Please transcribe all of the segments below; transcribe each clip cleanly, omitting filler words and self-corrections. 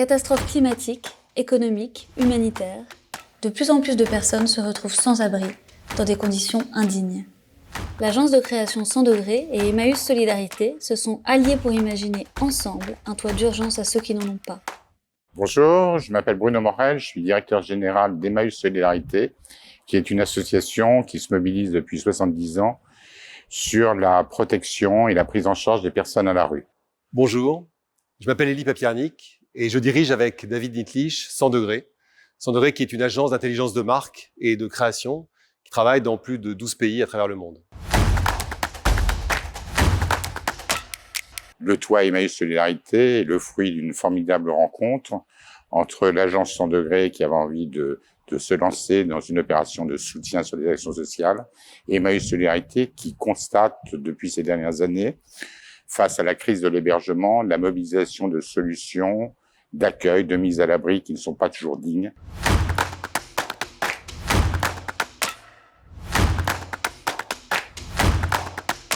Catastrophe climatique, économique, humanitaire, de plus en plus de personnes se retrouvent sans abri, dans des conditions indignes. L'agence de création 100 degrés et Emmaüs Solidarité se sont alliés pour imaginer ensemble un toit d'urgence à ceux qui n'en ont pas. Bonjour, je m'appelle Bruno Morel, je suis directeur général d'Emmaüs Solidarité, qui est une association qui se mobilise depuis 70 ans sur la protection et la prise en charge des personnes à la rue. Bonjour, je m'appelle Elie Papiernik et je dirige avec David Nitlich 100 degrés. 100 degrés qui est une agence d'intelligence de marque et de création qui travaille dans plus de 12 pays à travers le monde. Le toit Emmaüs Solidarité est le fruit d'une formidable rencontre entre l'agence 100 degrés qui avait envie de se lancer dans une opération de soutien sur les actions sociales et Emmaüs Solidarité qui constate depuis ces dernières années, face à la crise de l'hébergement, la mobilisation de solutions d'accueil, de mise à l'abri qui ne sont pas toujours dignes.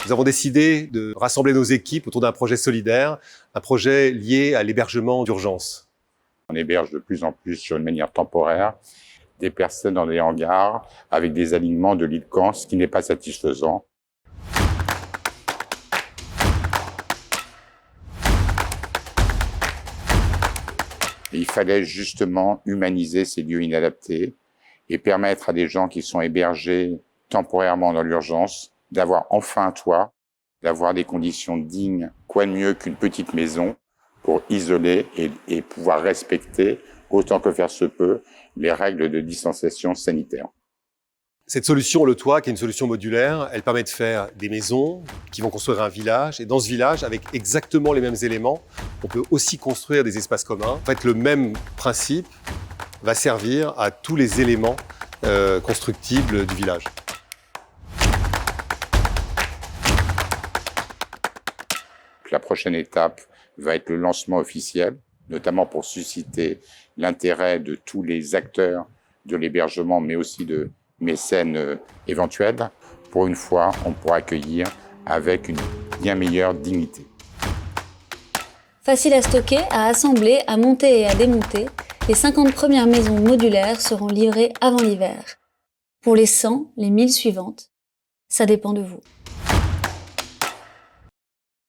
Nous avons décidé de rassembler nos équipes autour d'un projet solidaire, un projet lié à l'hébergement d'urgence. On héberge de plus en plus sur une manière temporaire des personnes dans des hangars avec des alignements de lits de camp, ce qui n'est pas satisfaisant. Et il fallait justement humaniser ces lieux inadaptés et permettre à des gens qui sont hébergés temporairement dans l'urgence d'avoir enfin un toit, d'avoir des conditions dignes, quoi de mieux qu'une petite maison pour isoler et pouvoir respecter, autant que faire se peut, les règles de distanciation sanitaire. Cette solution, le toit, qui est une solution modulaire, elle permet de faire des maisons qui vont construire un village. Et dans ce village, avec exactement les mêmes éléments, on peut aussi construire des espaces communs. En fait, le même principe va servir à tous les éléments constructibles du village. La prochaine étape va être le lancement officiel, notamment pour susciter l'intérêt de tous les acteurs de l'hébergement, mais aussi de mécènes éventuels. Pour une fois, on pourra accueillir avec une bien meilleure dignité. Facile à stocker, à assembler, à monter et à démonter, les 50 premières maisons modulaires seront livrées avant l'hiver. Pour les 100, les 1000 suivantes, ça dépend de vous.